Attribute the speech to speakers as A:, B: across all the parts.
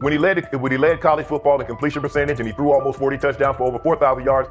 A: when he led college football in completion percentage and he threw almost 40 touchdowns for over 4,000 yards,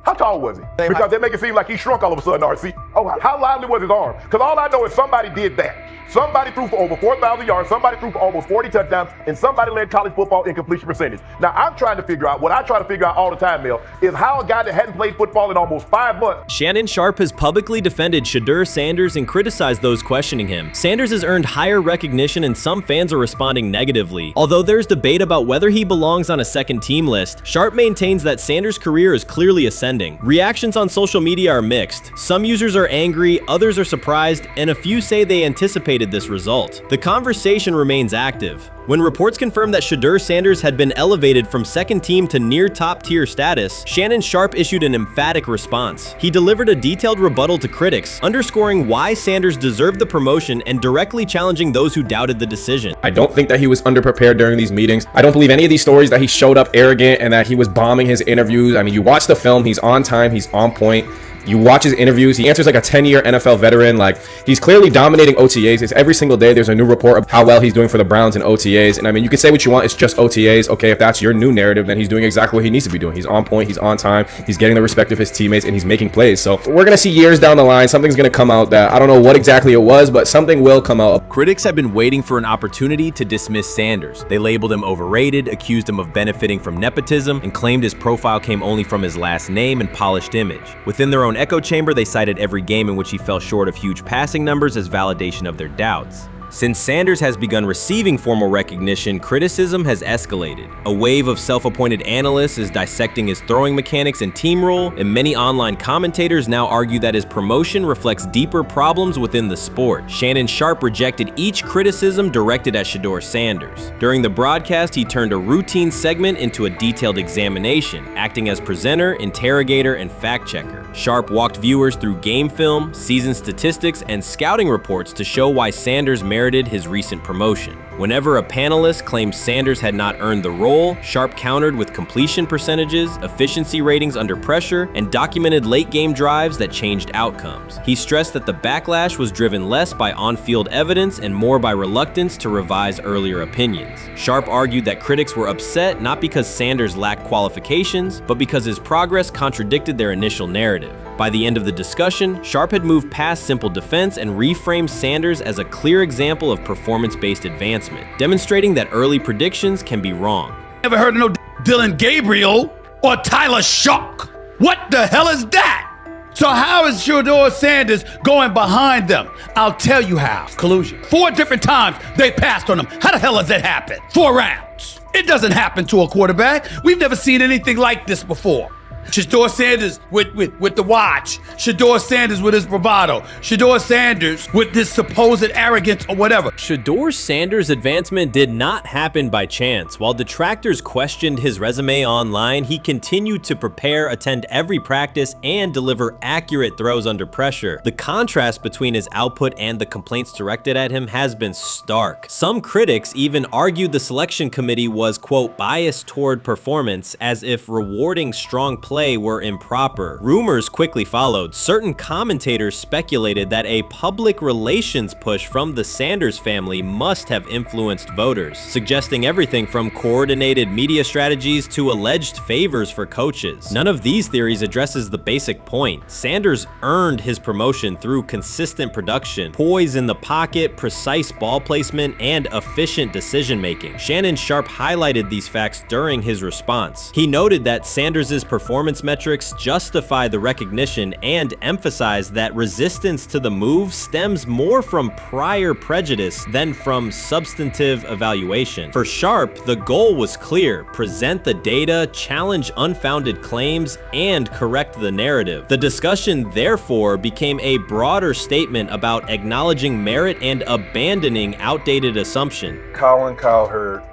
A: how tall was he? Because they make it seem like he shrunk all of a sudden, RC. Oh, how lively was his arm? Because all I know is somebody did that. Somebody threw for over 4,000 yards, somebody threw for almost 40 touchdowns, and somebody led college football in completion percentage. Now, I'm trying to figure out, what I try to figure out all the time, Mel, is how a guy that hadn't played football in almost 5 months.
B: Shannon Sharpe has publicly defended Shedeur Sanders and criticized those questioning him. Sanders has earned higher recognition and some fans are responding negatively. Although there's debate about whether he belongs on a second team list, Sharpe maintains that Sanders' career is clearly ascending. Reactions on social media are mixed. Some users are angry, others are surprised, and a few say they anticipated this result. The conversation remains active. When reports confirmed that Shedeur Sanders had been elevated from second team to near top tier status, Shannon Sharpe issued an emphatic response. He delivered a detailed rebuttal to critics, underscoring why Sanders deserved the promotion and directly challenging those who doubted the decision.
C: I don't think that he was underprepared during these meetings. I don't believe any of these stories that he showed up arrogant and that he was bombing his interviews. I mean, you watch the film, he's on time, he's on point. You watch his interviews, he answers like a 10-year NFL veteran. Like, he's clearly dominating OTAs. It's every single day there's a new report of how well he's doing for the Browns in OTAs. And I mean, you can say what you want, it's just OTAs. Okay, if that's your new narrative, then he's doing exactly what he needs to be doing. He's on point, he's on time, he's getting the respect of his teammates, and he's making plays. So we're gonna see years down the line, something's gonna come out that I don't know what exactly it was, but something will come out.
D: Critics have been waiting for an opportunity to dismiss Sanders. They labeled him overrated, accused him of benefiting from nepotism, and claimed his profile came only from his last name and polished image. Within their own echo chamber, they cited every game in which he fell short of huge passing numbers as validation of their doubts. Since Sanders has begun receiving formal recognition, criticism has escalated. A wave of self-appointed analysts is dissecting his throwing mechanics and team role, and many online commentators now argue that his promotion reflects deeper problems within the sport. Shannon Sharpe rejected each criticism directed at Shedeur Sanders. During the broadcast, he turned a routine segment into a detailed examination, acting as presenter, interrogator, and fact-checker. Sharpe walked viewers through game film, season statistics, and scouting reports to show why Sanders merited his recent promotion. Whenever a panelist claimed Sanders had not earned the role, Sharpe countered with completion percentages, efficiency ratings under pressure, and documented late-game drives that changed outcomes. He stressed that the backlash was driven less by on-field evidence and more by reluctance to revise earlier opinions. Sharpe argued that critics were upset not because Sanders lacked qualifications, but because his progress contradicted their initial narrative. By the end of the discussion, Sharpe had moved past simple defense and reframed Sanders as a clear example of performance-based advancement, demonstrating that early predictions can be wrong.
E: Never heard of no Dylan Gabriel or Tyler Shock. What the hell is that? So how is Shedeur Sanders going behind them? I'll tell you how. Collusion. 4 different times they passed on him. How the hell does that happen? 4 rounds. It doesn't happen to a quarterback. We've never seen anything like this before. Shedeur Sanders with the watch. Shedeur Sanders with his bravado. Shedeur Sanders with this supposed arrogance or whatever.
B: Shedeur Sanders' advancement did not happen by chance. While detractors questioned his resume online, he continued to prepare, attend every practice, and deliver accurate throws under pressure. The contrast between his output and the complaints directed at him has been stark. Some critics even argued the selection committee was, quote, biased toward performance, as if rewarding strong play were improper. Rumors quickly followed. Certain commentators speculated that a public relations push from the Sanders family must have influenced voters, suggesting everything from coordinated media strategies to alleged favors for coaches. None of these theories addresses the basic point. Sanders earned his promotion through consistent production, poise in the pocket, precise ball placement, and efficient decision-making. Shannon Sharpe highlighted these facts during his response. He noted that Sanders' performance metrics justify the recognition and emphasize that resistance to the move stems more from prior prejudice than from substantive evaluation. For Sharpe, the goal was clear: present the data, challenge unfounded claims, and correct the narrative. The discussion therefore became a broader statement about acknowledging merit and abandoning outdated assumption.
F: Colin Cowherd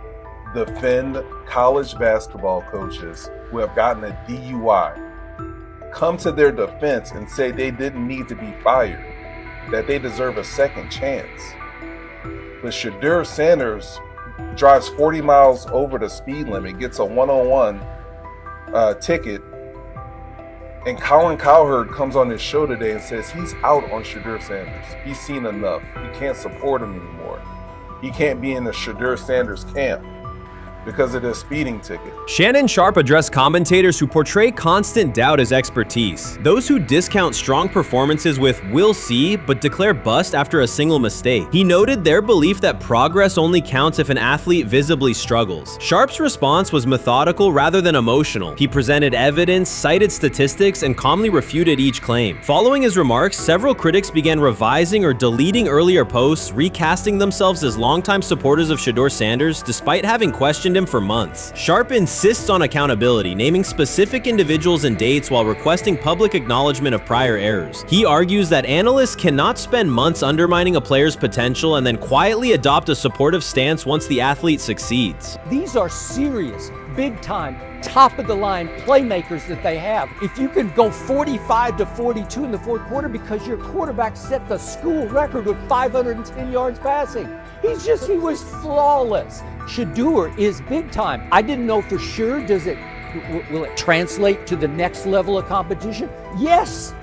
F: defend college basketball coaches who have gotten a DUI, come to their defense and say they didn't need to be fired, that they deserve a second chance. But Shedeur Sanders drives 40 miles over the speed limit, gets a one-on-one ticket, and Colin Cowherd comes on his show today and says he's out on Shedeur Sanders. He's seen enough. He can't support him anymore. He can't be in the Shedeur Sanders camp. because of the speeding ticket.
B: Shannon Sharpe addressed commentators who portray constant doubt as expertise. Those who discount strong performances with "we'll see" but declare bust after a single mistake. He noted their belief that progress only counts if an athlete visibly struggles. Sharpe's response was methodical rather than emotional. He presented evidence, cited statistics, and calmly refuted each claim. Following his remarks, several critics began revising or deleting earlier posts, recasting themselves as longtime supporters of Shedeur Sanders despite having questioned him for months. Sharpe insists on accountability, naming specific individuals and dates while requesting public acknowledgement of prior errors. He argues that analysts cannot spend months undermining a player's potential and then quietly adopt a supportive stance once the athlete succeeds.
G: These are serious, big-time, top-of-the-line playmakers that they have. If you can go 45-42 in the fourth quarter because your quarterback set the school record with 510 yards passing. He was flawless. Shedeur is big time. I didn't know for sure, will it translate to the next level of competition? Yes,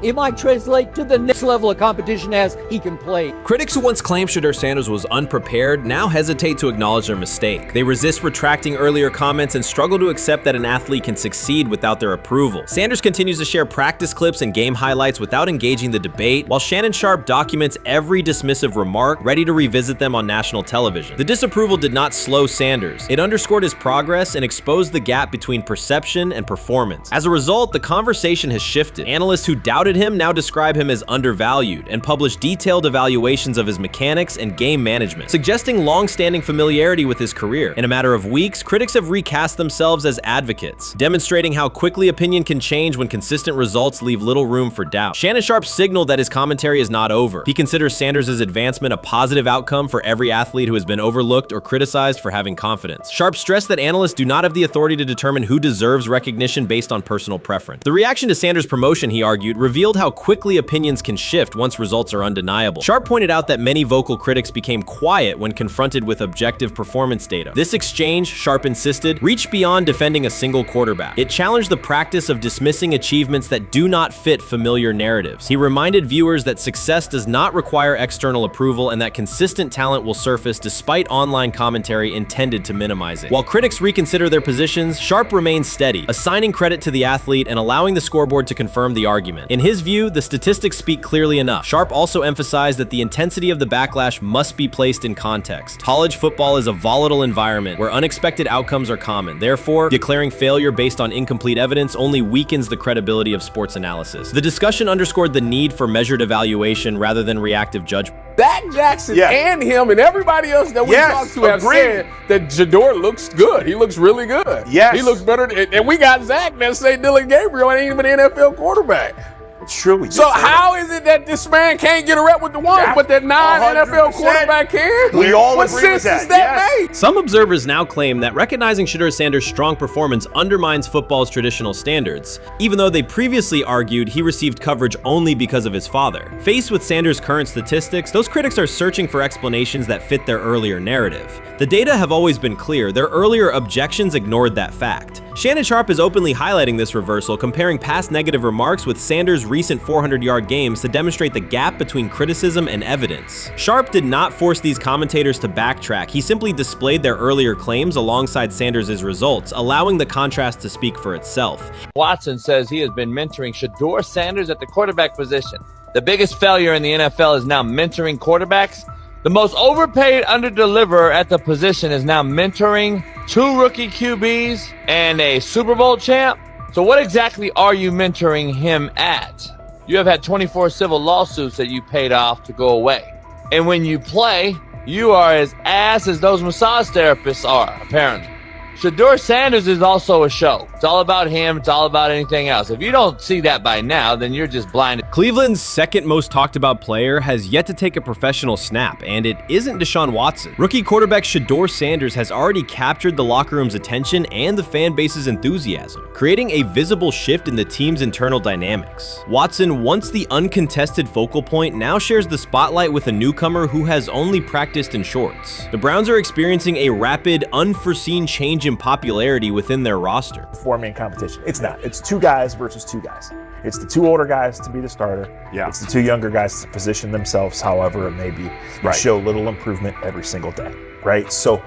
G: it might translate to the next level of competition as he can play.
B: Critics who once claimed Shedeur Sanders was unprepared now hesitate to acknowledge their mistake. They resist retracting earlier comments and struggle to accept that an athlete can succeed without their approval. Sanders continues to share practice clips and game highlights without engaging the debate, while Shannon Sharpe documents every dismissive remark, ready to revisit them on national television. The disapproval did not slow Sanders. It underscored his progress and exposed the gap between perception and performance. As a result, the conversation has shifted. Analysts who doubted him now describe him as undervalued and publish detailed evaluations of his mechanics and game management, suggesting long-standing familiarity with his career. In a matter of weeks, critics have recast themselves as advocates, demonstrating how quickly opinion can change when consistent results leave little room for doubt. Shannon Sharpe signaled that his commentary is not over. He considers Sanders' advancement a positive outcome for every athlete who has been overlooked or criticized for having confidence. Sharpe stressed that analysts do not have the authority to determine who deserves recognition based on personal preference. The reaction to Sanders' promotion, he argued, revealed how quickly opinions can shift once results are undeniable. Sharpe pointed out that many vocal critics became quiet when confronted with objective performance data. This exchange, Sharpe insisted, reached beyond defending a single quarterback. It challenged the practice of dismissing achievements that do not fit familiar narratives. He reminded viewers that success does not require external approval and that consistent talent will surface despite online commentary intended to minimize it. While critics reconsider their positions, Sharpe remains steady, assigning credit to the athlete and allowing the scoreboard to confirm the argument. In his view, the statistics speak clearly enough. Sharpe also emphasized that the intensity of the backlash must be placed in context. College football is a volatile environment where unexpected outcomes are common. Therefore, declaring failure based on incomplete evidence only weakens the credibility of sports analysis. The discussion underscored the need for measured evaluation rather than reactive judgment.
H: Zach Jackson and him and everybody else that we talked to have said that Shedeur looks good. He looks really good.
A: Yes.
H: He looks better. And we got Zach that say Dylan Gabriel ain't even an NFL quarterback.
A: It's true.
H: So how is it that this man can't get a rep with the ones, but that non-NFL quarterback can?
A: We all
H: what
A: agree with
H: sense
A: that.
H: does that make?
B: Some observers now claim that recognizing Shedeur Sanders' strong performance undermines football's traditional standards, even though they previously argued he received coverage only because of his father. Faced with Sanders' current statistics, those critics are searching for explanations that fit their earlier narrative. The data have always been clear. Their earlier objections ignored that fact. Shannon Sharpe is openly highlighting this reversal, comparing past negative remarks with Sanders' recent 400-yard games to demonstrate the gap between criticism and evidence. Sharpe did not force these commentators to backtrack. He simply displayed their earlier claims alongside Sanders' results, allowing the contrast to speak for itself.
I: Watson says he has been mentoring Shedeur Sanders at the quarterback position. The biggest failure in the NFL is now mentoring quarterbacks. The most overpaid underdeliverer at the position is now mentoring 2 rookie QBs and a Super Bowl champ. So what exactly are you mentoring him at? You have had 24 civil lawsuits that you paid off to go away. And when you play, you are as ass as those massage therapists are, apparently. Shedeur Sanders is also a show. It's all about him. It's all about anything else. If you don't see that by now, then you're just blinded.
B: Cleveland's second most talked about player has yet to take a professional snap, and it isn't Deshaun Watson. Rookie quarterback Shedeur Sanders has already captured the locker room's attention and the fan base's enthusiasm, creating a visible shift in the team's internal dynamics. Watson, once the uncontested focal point, now shares the spotlight with a newcomer who has only practiced in shorts. The Browns are experiencing a rapid, unforeseen change in popularity within their roster.
J: Four-man competition. It's not. It's 2 guys versus 2 guys. It's the 2 older guys to be the starter.
A: Yeah.
J: It's the 2 younger guys to position themselves however it may be. And show little improvement every single day, right? So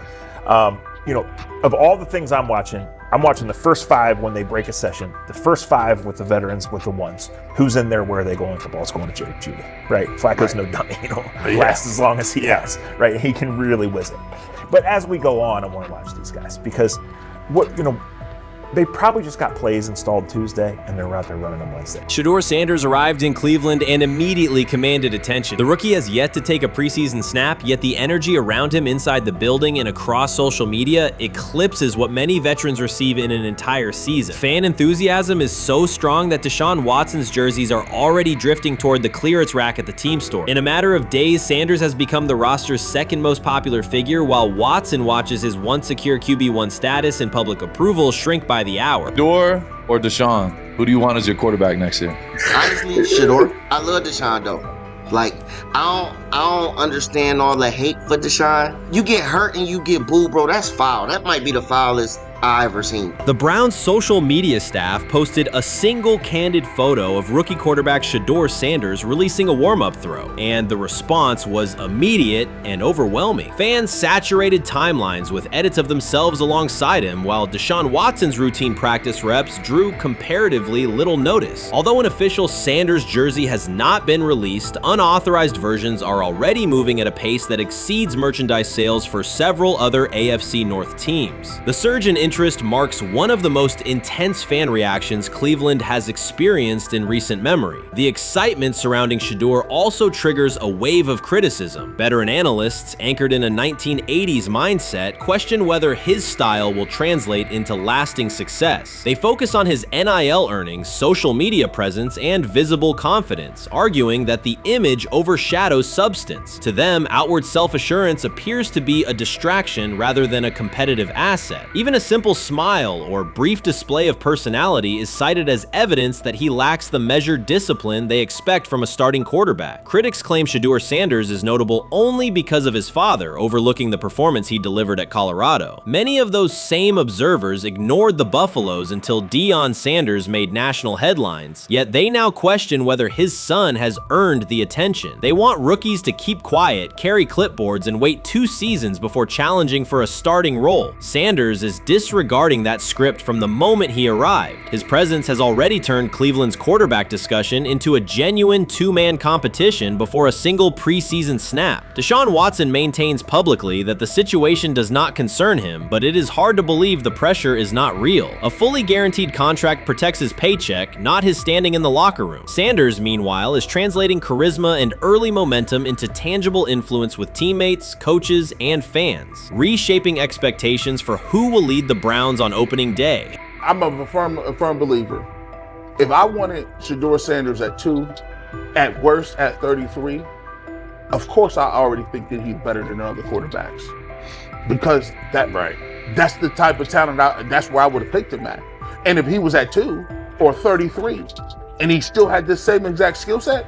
J: of all the things I'm watching the first 5 when they break a session, the first 5 with the veterans, with the ones. Who's in there? Where are they going? The ball's going to Judy, right? Flacco's no dummy, lasts as long as he has, right? He can really whiz it. But as we go on, I want to watch these guys because they probably just got plays installed Tuesday, and they're out there running them Wednesday.
B: Shedeur Sanders arrived in Cleveland and immediately commanded attention. The rookie has yet to take a preseason snap, yet the energy around him inside the building and across social media eclipses what many veterans receive in an entire season. Fan enthusiasm is so strong that Deshaun Watson's jerseys are already drifting toward the clearance rack at the team store. In a matter of days, Sanders has become the roster's second most popular figure, while Watson watches his once secure QB1 status and public approval shrink by the hour.
K: Shedeur or Deshaun? Who do you want as your quarterback next year?
L: Honestly, Shedeur. I love Deshaun though. Like, I don't understand all the hate for Deshaun. You get hurt and you get booed, bro. That's foul. That might be the foulest I ever seen.
B: The Browns' social media staff posted a single candid photo of rookie quarterback Shedeur Sanders releasing a warm-up throw, and the response was immediate and overwhelming. Fans saturated timelines with edits of themselves alongside him, while Deshaun Watson's routine practice reps drew comparatively little notice. Although an official Sanders jersey has not been released, unauthorized versions are already moving at a pace that exceeds merchandise sales for several other AFC North teams. The surge in interest marks one of the most intense fan reactions Cleveland has experienced in recent memory. The excitement surrounding Shedeur also triggers a wave of criticism. Veteran analysts, anchored in a 1980s mindset, question whether his style will translate into lasting success. They focus on his NIL earnings, social media presence, and visible confidence, arguing that the image overshadows substance. To them, outward self-assurance appears to be a distraction rather than a competitive asset. Even a simple smile or brief display of personality is cited as evidence that he lacks the measured discipline they expect from a starting quarterback. Critics claim Shedeur Sanders is notable only because of his father, overlooking the performance he delivered at Colorado. Many of those same observers ignored the Buffaloes until Deion Sanders made national headlines, yet they now question whether his son has earned the attention. They want rookies to keep quiet, carry clipboards, and wait 2 seasons before challenging for a starting role. Sanders is disregarding that script from the moment he arrived. His presence has already turned Cleveland's quarterback discussion into a genuine 2-man competition before a single preseason snap. Deshaun Watson maintains publicly that the situation does not concern him, but it is hard to believe the pressure is not real. A fully guaranteed contract protects his paycheck, not his standing in the locker room. Sanders, meanwhile, is translating charisma and early momentum into tangible influence with teammates, coaches, and fans, reshaping expectations for who will lead the Browns on opening day.
M: I'm a firm believer. If I wanted Shedeur Sanders at 2, at worst at 33, of course I already think that he's better than other quarterbacks. Because that's the type of talent, that's where I would have picked him at. And if he was at 2 or 33, and he still had the same exact skill set,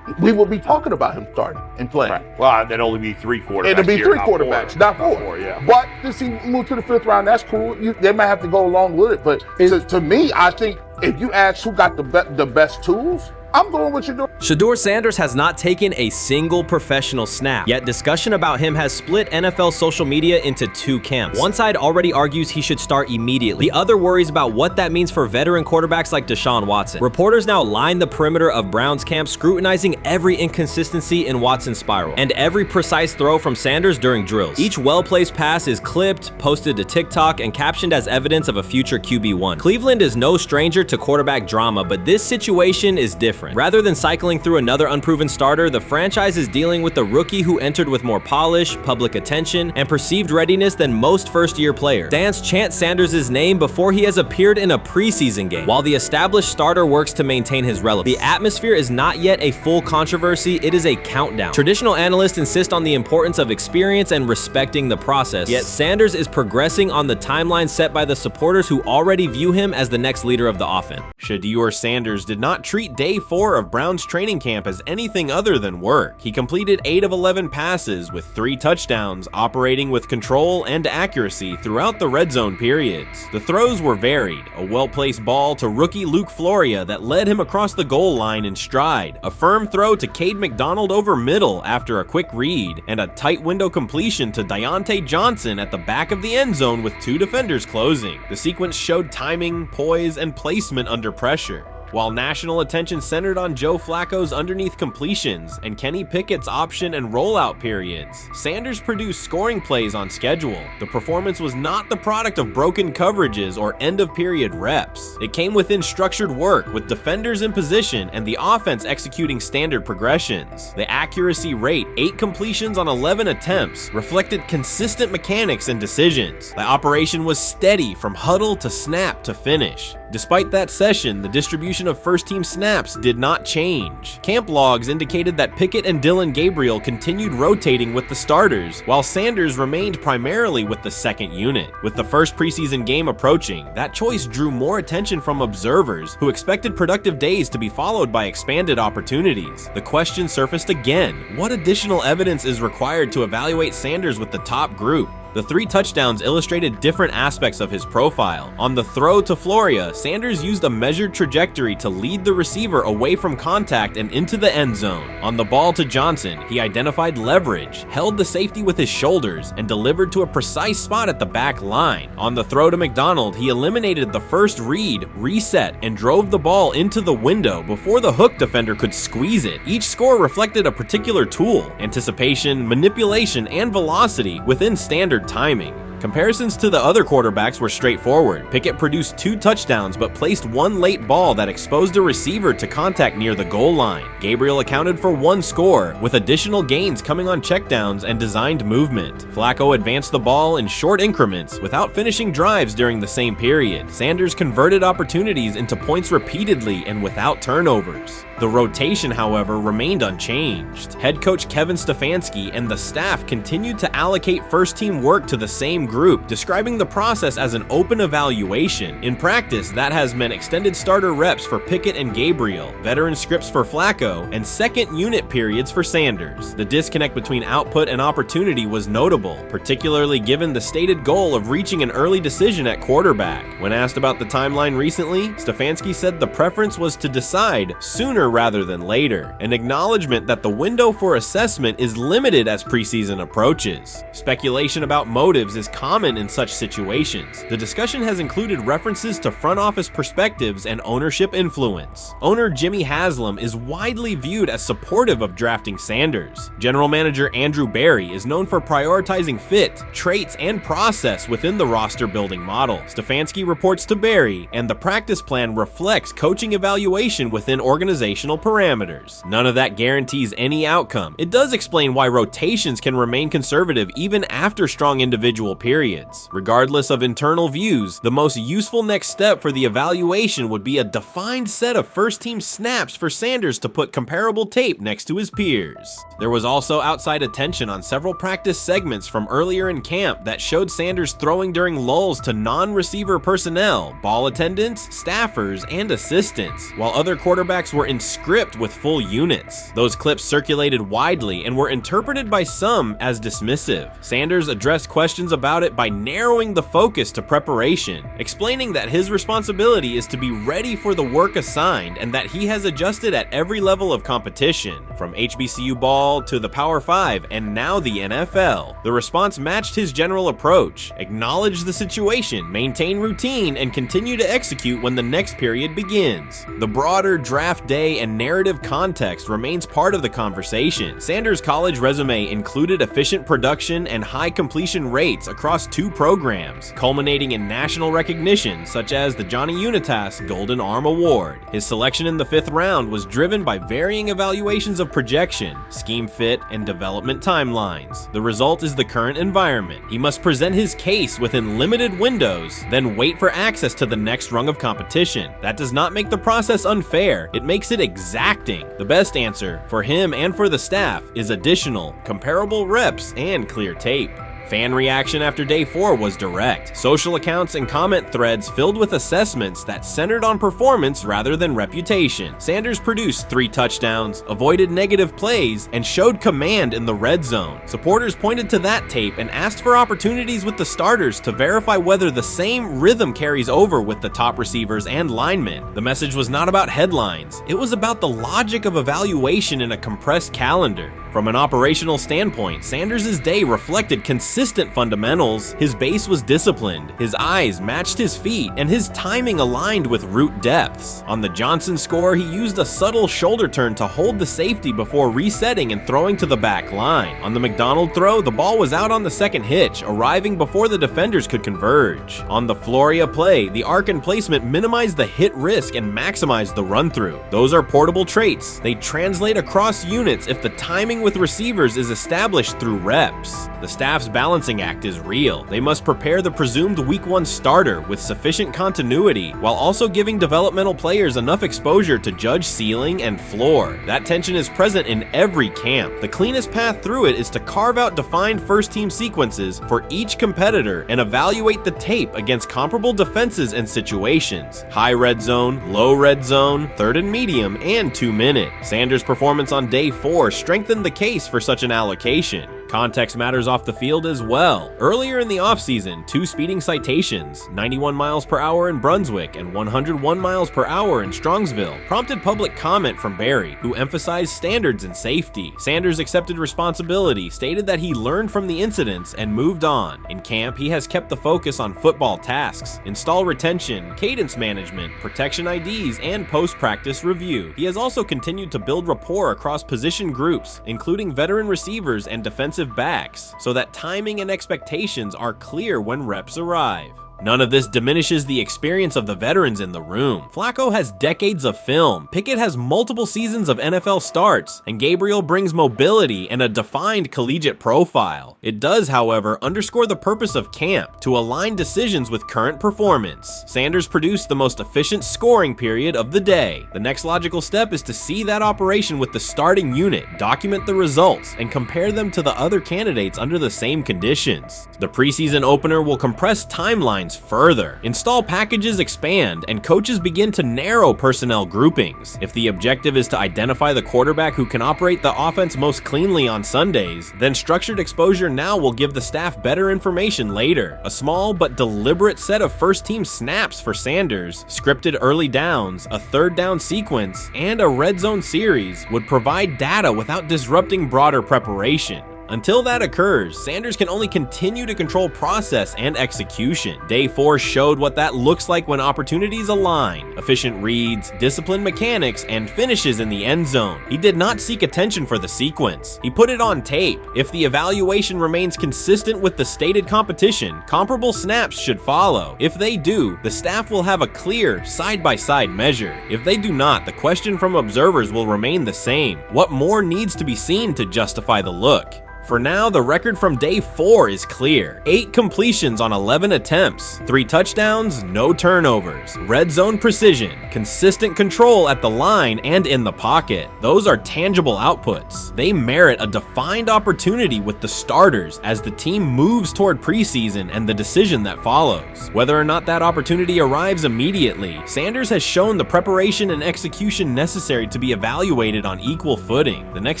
M: we will be talking about him starting and playing.
A: Right. Well, there'd only be 3 quarterbacks.
M: It'll be 3 quarterbacks, not 4.
A: Not 4, yeah.
M: But since he moved to the 5th round, that's cool. They might have to go along with it. But to me, I think if you ask who got the best tools, I'm going with Shedeur.
B: Shedeur Sanders has not taken a single professional snap, yet discussion about him has split NFL social media into 2 camps. One side already argues he should start immediately. The other worries about what that means for veteran quarterbacks like Deshaun Watson. Reporters now line the perimeter of Browns camp, scrutinizing every inconsistency in Watson's spiral and every precise throw from Sanders during drills. Each well-placed pass is clipped, posted to TikTok, and captioned as evidence of a future QB1. Cleveland is no stranger to quarterback drama, but this situation is different. Rather than cycling through another unproven starter, the franchise is dealing with a rookie who entered with more polish, public attention, and perceived readiness than most first-year players. Fans chant Sanders' name before he has appeared in a preseason game, while the established starter works to maintain his relevance. The atmosphere is not yet a full controversy, it is a countdown. Traditional analysts insist on the importance of experience and respecting the process, yet Sanders is progressing on the timeline set by the supporters who already view him as the next leader of the offense.
D: Shedeur Sanders did not treat day 4 of Browns
B: training camp as anything other than work. He completed 8 of 11 passes with 3 touchdowns, operating with control and accuracy throughout the red zone periods. The throws were varied, a well-placed ball to rookie Luke Floria that led him across the goal line in stride, a firm throw to Cade McDonald over middle after a quick read, and a tight window completion to Deontay Johnson at the back of the end zone with 2 defenders closing. The sequence showed timing, poise, and placement under pressure. While national attention centered on Joe Flacco's underneath completions and Kenny Pickett's option and rollout periods, Sanders produced scoring plays on schedule. The performance was not the product of broken coverages or end-of-period reps. It came within structured work with defenders in position and the offense executing standard progressions. The accuracy rate, 8 completions on 11 attempts, reflected consistent mechanics and decisions. The operation was steady from huddle to snap to finish. Despite that session, the distribution of first-team snaps did not change. Camp logs indicated that Pickett and Dillon Gabriel continued rotating with the starters, while Sanders remained primarily with the second unit. With the first preseason game approaching, that choice drew more attention from observers who expected productive days to be followed by expanded opportunities. The question surfaced again: what additional evidence is required to evaluate Sanders with the top group? The 3 touchdowns illustrated different aspects of his profile. On the throw to Floria, Sanders used a measured trajectory to lead the receiver away from contact and into the end zone. On the ball to Johnson, he identified leverage, held the safety with his shoulders, and delivered to a precise spot at the back line. On the throw to McDonald, he eliminated the first read, reset, and drove the ball into the window before the hook defender could squeeze it. Each score reflected a particular tool: anticipation, manipulation, and velocity within standard timing. Comparisons to the other quarterbacks were straightforward. Pickett produced 2 touchdowns but placed 1 late ball that exposed a receiver to contact near the goal line. Gabriel accounted for 1 score, with additional gains coming on checkdowns and designed movement. Flacco advanced the ball in short increments without finishing drives during the same period. Sanders converted opportunities into points repeatedly and without turnovers. The rotation, however, remained unchanged. Head coach Kevin Stefanski and the staff continued to allocate first-team work to the same group, describing the process as an open evaluation. In practice, that has meant extended starter reps for Pickett and Gabriel, veteran scripts for Flacco, and second unit periods for Sanders. The disconnect between output and opportunity was notable, particularly given the stated goal of reaching an early decision at quarterback. When asked about the timeline recently, Stefanski said the preference was to decide sooner rather than later, an acknowledgement that the window for assessment is limited as preseason approaches. Speculation about motives is common in such situations. The discussion has included references to front office perspectives and ownership influence. Owner Jimmy Haslam is widely viewed as supportive of drafting Sanders. General manager Andrew Berry is known for prioritizing fit, traits, and process within the roster building model. Stefanski reports to Berry, and the practice plan reflects coaching evaluation within organizational parameters. None of that guarantees any outcome. It does explain why rotations can remain conservative even after strong individual periods. Regardless of internal views, the most useful next step for the evaluation would be a defined set of first-team snaps for Sanders to put comparable tape next to his peers. There was also outside attention on several practice segments from earlier in camp that showed Sanders throwing during lulls to non-receiver personnel, ball attendants, staffers, and assistants, while other quarterbacks were in script with full units. Those clips circulated widely and were interpreted by some as dismissive. Sanders addressed questions about it by narrowing the focus to preparation, explaining that his responsibility is to be ready for the work assigned and that he has adjusted at every level of competition, from HBCU ball to the Power 5 and now the NFL. The response matched his general approach: acknowledge the situation, maintain routine, and continue to execute when the next period begins. The broader draft day and narrative context remains part of the conversation. Sanders' college resume included efficient production and high completion rates across 2 programs, culminating in national recognition such as the Johnny Unitas Golden Arm Award. His selection in the 5th round was driven by varying evaluations of projection, scheme fit, and development timelines. The result is the current environment. He must present his case within limited windows, then wait for access to the next rung of competition. That does not make the process unfair, it makes it exacting. The best answer, for him and for the staff, is additional, comparable reps and clear tape. Fan reaction after day 4 was direct. Social accounts and comment threads filled with assessments that centered on performance rather than reputation. Sanders produced 3 touchdowns, avoided negative plays, and showed command in the red zone. Supporters pointed to that tape and asked for opportunities with the starters to verify whether the same rhythm carries over with the top receivers and linemen. The message was not about headlines. It was about the logic of evaluation in a compressed calendar. From an operational standpoint, Sanders' day reflected consistent fundamentals. His base was disciplined, his eyes matched his feet, and his timing aligned with route depths. On the Johnson score, he used a subtle shoulder turn to hold the safety before resetting and throwing to the back line. On the McDonald throw, the ball was out on the second hitch, arriving before the defenders could converge. On the Floria play, the arc and placement minimized the hit risk and maximized the run-through. Those are portable traits. They translate across units if the timing with receivers is established through reps. The staff's balancing act is real. They must prepare the presumed Week 1 starter with sufficient continuity while also giving developmental players enough exposure to judge ceiling and floor. That tension is present in every camp. The cleanest path through it is to carve out defined first-team sequences for each competitor and evaluate the tape against comparable defenses and situations. High red zone, low red zone, third and medium, and 2-minute. Sanders' performance on day 4 strengthened the case for such an allocation. Context matters off the field as well. Earlier in the offseason, 2 speeding citations, 91 miles per hour in Brunswick and 101 miles per hour in Strongsville, prompted public comment from Barry, who emphasized standards and safety. Sanders accepted responsibility, stated that he learned from the incidents and moved on. In camp, he has kept the focus on football tasks, install retention, cadence management, protection IDs, and post-practice review. He has also continued to build rapport across position groups, including veteran receivers and defensive backs, so that timing and expectations are clear when reps arrive. None of this diminishes the experience of the veterans in the room. Flacco has decades of film, Pickett has multiple seasons of NFL starts, and Gabriel brings mobility and a defined collegiate profile. It does, however, underscore the purpose of camp, to align decisions with current performance. Sanders produced the most efficient scoring period of the day. The next logical step is to see that operation with the starting unit, document the results, and compare them to the other candidates under the same conditions. The preseason opener will compress timelines further. Install packages expand, and coaches begin to narrow personnel groupings. If the objective is to identify the quarterback who can operate the offense most cleanly on Sundays, then structured exposure now will give the staff better information later. A small but deliberate set of first-team snaps for Sanders, scripted early downs, a third down sequence, and a red zone series would provide data without disrupting broader preparation. Until that occurs, Sanders can only continue to control process and execution. Day 4 showed what that looks like when opportunities align. Efficient reads, disciplined mechanics, and finishes in the end zone. He did not seek attention for the sequence. He put it on tape. If the evaluation remains consistent with the stated competition, comparable snaps should follow. If they do, the staff will have a clear, side-by-side measure. If they do not, the question from observers will remain the same. What more needs to be seen to justify the look? For now, the record from day 4 is clear. 8 completions on 11 attempts, 3 touchdowns, no turnovers, red zone precision, consistent control at the line and in the pocket. Those are tangible outputs. They merit a defined opportunity with the starters as the team moves toward preseason and the decision that follows. Whether or not that opportunity arrives immediately, Sanders has shown the preparation and execution necessary to be evaluated on equal footing. The next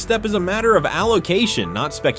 B: step is a matter of allocation, not speculation.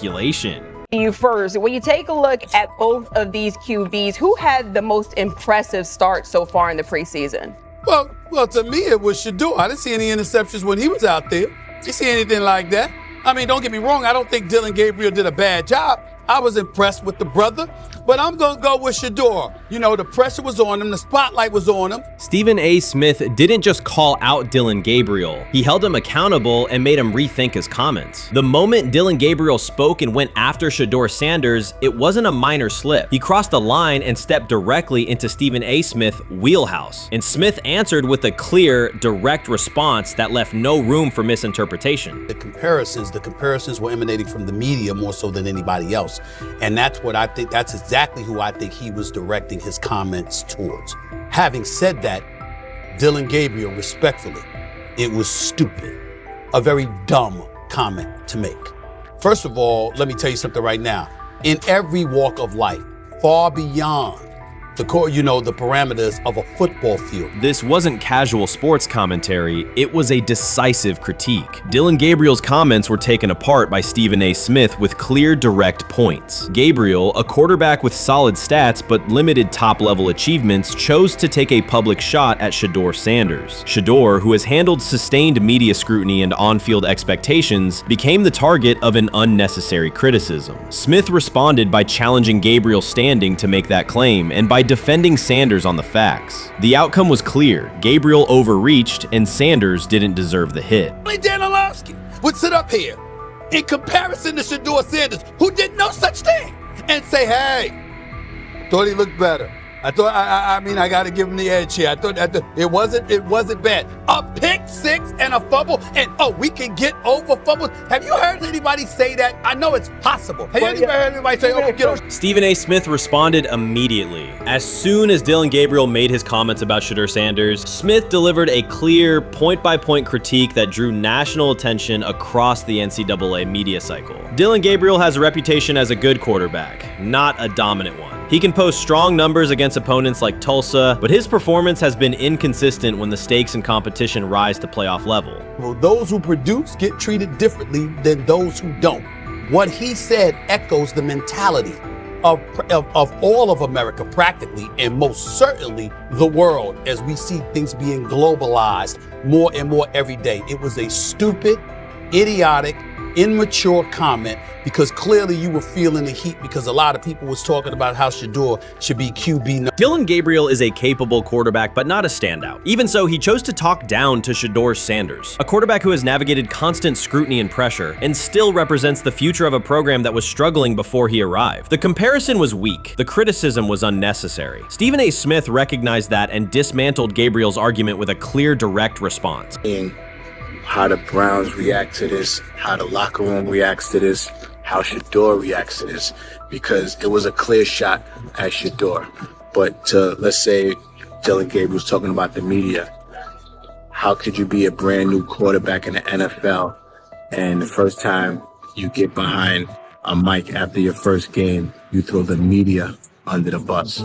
N: You first, when you take a look at both of these QBs, who had the most impressive start so far in the preseason?
E: Well, to me, it was Shedeur. I didn't see any interceptions when he was out there. Did you see anything like that? I mean, don't get me wrong. I don't think Dillon Gabriel did a bad job. I was impressed with the brother, but I'm going to go with Shedeur. You know, the pressure was on him. The spotlight was on him.
B: Stephen A. Smith didn't just call out Dillon Gabriel. He held him accountable and made him rethink his comments. The moment Dillon Gabriel spoke and went after Shedeur Sanders, it wasn't a minor slip. He crossed the line and stepped directly into Stephen A. Smith's wheelhouse. And Smith answered with a clear, direct response that left no room for misinterpretation.
O: The comparisons were emanating from the media more so than anybody else. And that's what I think, that's exactly who I think he was directing his comments towards. Having said that, Dillon Gabriel, respectfully, it was stupid. A very dumb comment to make. First of all, let me tell you something right now. in every walk of life, far beyond the parameters of a football field.
D: This wasn't casual sports commentary, it was a decisive critique. Dillon Gabriel's comments were taken apart by Stephen A. Smith with clear, direct points. Gabriel, a quarterback with solid stats but limited top-level achievements, chose to take a public shot at Shedeur Sanders. Shedeur, who has handled sustained media scrutiny and on-field expectations, became the target of an unnecessary criticism. Smith responded by challenging Gabriel's standing to make that claim, and by defending Sanders on the facts. The outcome was clear. Gabriel overreached, and Sanders didn't deserve the hit.
O: Only Dan Orlovsky would sit up here in comparison to Shedeur Sanders, who did no such thing, and say, hey, thought he looked better. I thought, I got to give him the edge here. I thought it wasn't bad. A pick six and a fumble, and we can get over fumbles. Have you heard anybody say that? I know it's possible. Have you ever heard anybody say, we get over?
B: Stephen A. Smith responded immediately. As soon as Dillon Gabriel made his comments about Shedeur Sanders, Smith delivered a clear, point-by-point critique that drew national attention across the NCAA media cycle. Dillon Gabriel has a reputation as a good quarterback, not a dominant one. He can post strong numbers against opponents like Tulsa, but his performance has been inconsistent when the stakes and competition rise to playoff level.
O: Well, those who produce get treated differently than those who don't. What he said echoes the mentality of all of America practically, and most certainly the world, as we see things being globalized more and more every day. It was a stupid, idiotic, immature comment, because clearly you were feeling the heat because a lot of people was talking about how Shedeur should be QB.
B: Dillon Gabriel is a capable quarterback, but not a standout. Even so, he chose to talk down to Shedeur Sanders, a quarterback who has navigated constant scrutiny and pressure and still represents the future of a program that was struggling before he arrived. The comparison was weak. The criticism was unnecessary. Stephen A. Smith recognized that and dismantled Gabriel's argument with a clear, direct response.
P: How the Browns react to this, how the locker room reacts to this, how Shedeur reacts to this, because it was a clear shot at Shedeur. But let's say Dillon Gabriel's talking about the media. How could you be a brand new quarterback in the NFL and the first time you get behind a mic after your first game, you throw the media under the bus?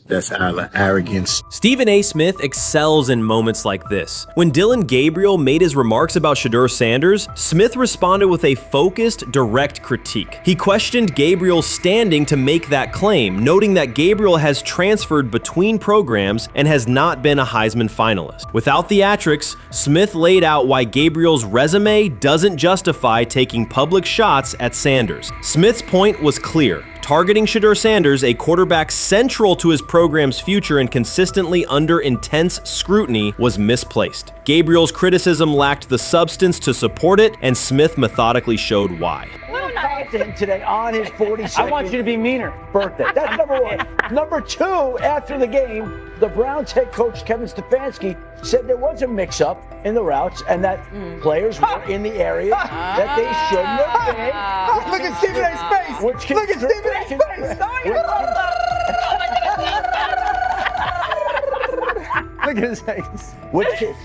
P: That's arrogance.
B: Stephen A. Smith excels in moments like this. When Dillon Gabriel made his remarks about Shedeur Sanders, Smith responded with a focused, direct critique. He questioned Gabriel's standing to make that claim, noting that Gabriel has transferred between programs and has not been a Heisman finalist. Without theatrics, Smith laid out why Gabriel's resume doesn't justify taking public shots at Sanders. Smith's point was clear. Targeting Shedeur Sanders, a quarterback central to his program's future and consistently under intense scrutiny, was misplaced. Gabriel's criticism lacked the substance to support it, and Smith methodically showed why.
Q: Today on his 42nd I want you to be meaner birthday. That's number one. Number two, after the game, the Browns head coach Kevin Stefanski said there was a mix-up in the routes and that players were in the area that they shouldn't have been.
E: Look at Stephen A's face. Look at Stephen A's
Q: Look at his face.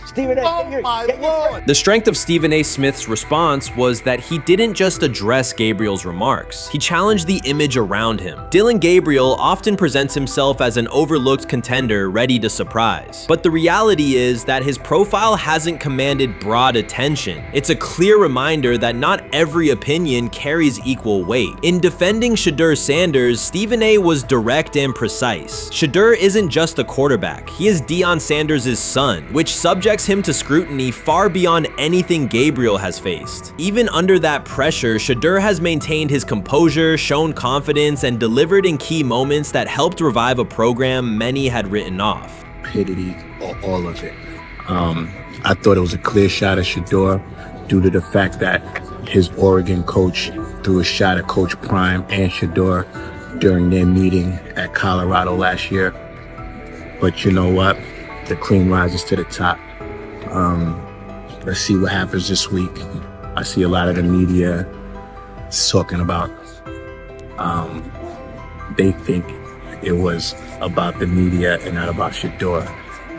Q: Stephen A.
O: Oh my Lord.
B: The strength of Stephen A. Smith's response was that he didn't just address Gabriel's remarks. He challenged the image around him. Dillon Gabriel often presents himself as an overlooked contender ready to surprise. But the reality is that his profile hasn't commanded broad attention. It's a clear reminder that not every opinion carries equal weight. In defending Shedeur Sanders, Stephen A. was direct and precise. Shedeur isn't just a quarterback. He is Deion Sanders' son, which subjects him to scrutiny far beyond anything Gabriel has faced. Even under that pressure, Shedeur has maintained his composure, shown confidence, and delivered in key moments that helped revive a program many had written off.
P: Stupidity, all of it. I thought it was a clear shot at Shedeur due to the fact that his Oregon coach threw a shot at Coach Prime and Shedeur during their meeting at Colorado last year. But you know what? The cream rises to the top. Let's see what happens this week. I see a lot of the media talking about they think it was about the media and not about Shedeur.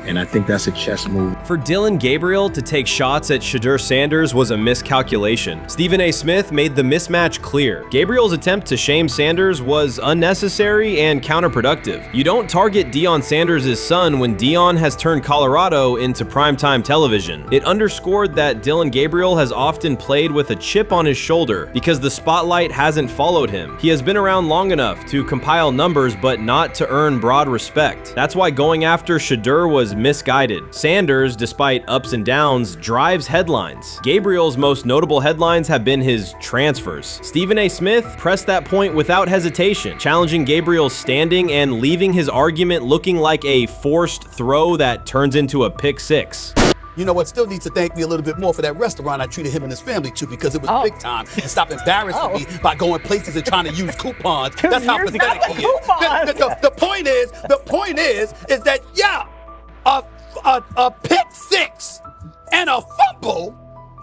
P: And I think that's a chess move.
B: For Dillon Gabriel to take shots at Shedeur Sanders was a miscalculation. Stephen A. Smith made the mismatch clear. Gabriel's attempt to shame Sanders was unnecessary and counterproductive. You don't target Deion Sanders' son when Deion has turned Colorado into primetime television. It underscored that Dillon Gabriel has often played with a chip on his shoulder because the spotlight hasn't followed him. He has been around long enough to compile numbers but not to earn broad respect. That's why going after Shedeur was misguided. Sanders, despite ups and downs, drives headlines. Gabriel's most notable headlines have been his transfers. Stephen A. Smith pressed that point without hesitation, challenging Gabriel's standing and leaving his argument looking like a forced throw that turns into a pick six.
O: You know what? Still needs to thank me a little bit more for that restaurant I treated him and his family to, because it was big time, and stop embarrassing me by going places and trying to use coupons. That's how pathetic he is. The point is that a pick six and a fumble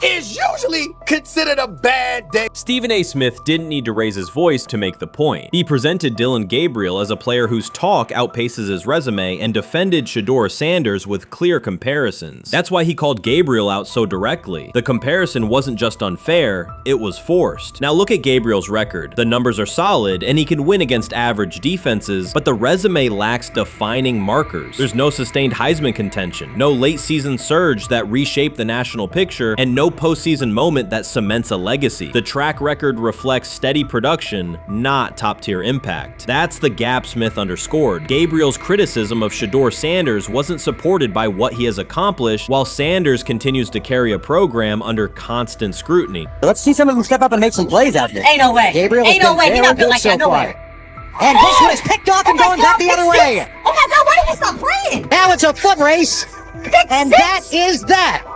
O: is usually considered a bad day.
B: Stephen A. Smith didn't need to raise his voice to make the point. He presented Dillon Gabriel as a player whose talk outpaces his resume and defended Shedeur Sanders with clear comparisons. That's why he called Gabriel out so directly. The comparison wasn't just unfair, it was forced. Now look at Gabriel's record. The numbers are solid and he can win against average defenses, but the resume lacks defining markers. There's no sustained Heisman contention, no late season surge that reshaped the national picture, and no postseason moment that cements a legacy. The track record reflects steady production, not top-tier impact. That's the gap Smith underscored. Gabriel's criticism of Shedeur Sanders wasn't supported by what he has accomplished, while Sanders continues to carry a program under constant scrutiny.
R: Let's see some of them step up and make some plays out there.
S: Ain't no way.
R: Gabriel
S: Ain't no way. He's not built like that. No way.
R: And this one is picked off and going back the other way.
S: Oh my God, why did he stop playing?
R: Now it's a foot race. And that is that.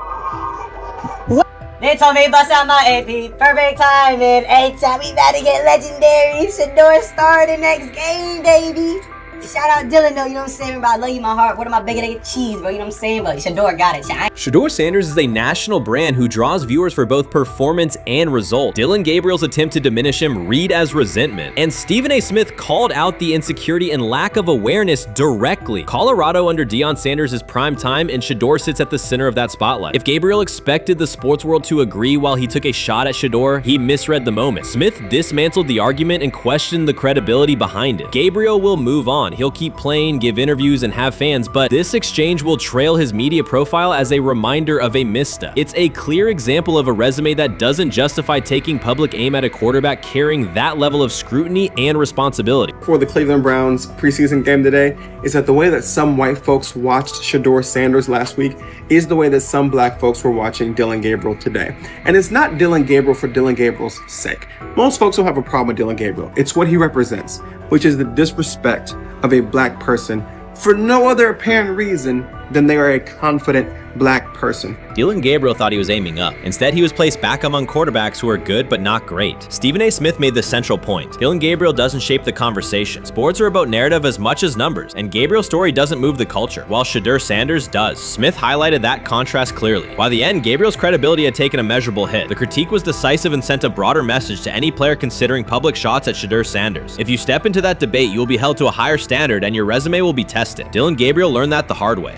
S: They told me bust out my AP, perfect timing. H-time, we about to get legendary. Shedeur start the next game, baby. Shout out Dillon though, you know what I'm saying? Bro, I love you, my heart. What am I bigger than cheese, bro? You know what I'm saying? But Shedeur got it.
B: Shedeur Sanders is a national brand who draws viewers for both performance and result. Dillon Gabriel's attempt to diminish him read as resentment. And Stephen A. Smith called out the insecurity and lack of awareness directly. Colorado under Deion Sanders is prime time, and Shedeur sits at the center of that spotlight. If Gabriel expected the sports world to agree while he took a shot at Shedeur, he misread the moment. Smith dismantled the argument and questioned the credibility behind it. Gabriel will move on. He'll keep playing, give interviews, and have fans, but this exchange will trail his media profile as a reminder of a misstep. It's a clear example of a resume that doesn't justify taking public aim at a quarterback carrying that level of scrutiny and responsibility.
T: For the Cleveland Browns preseason game today is that the way that some white folks watched Shedeur Sanders last week is the way that some black folks were watching Dillon Gabriel today. And it's not Dillon Gabriel for Dillon Gabriel's sake. Most folks don't have a problem with Dillon Gabriel. It's what he represents, which is the disrespect of a black person for no other apparent reason than they are a confident black person.
B: Dillon Gabriel thought he was aiming up. Instead, he was placed back among quarterbacks who are good but not great. Stephen A. Smith made the central point. Dillon Gabriel doesn't shape the conversation. Sports are about narrative as much as numbers, and Gabriel's story doesn't move the culture, while Shedeur Sanders does. Smith highlighted that contrast clearly. By the end, Gabriel's credibility had taken a measurable hit. The critique was decisive and sent a broader message to any player considering public shots at Shedeur Sanders. If you step into that debate, you will be held to a higher standard and your resume will be tested. Dillon Gabriel learned that the hard way.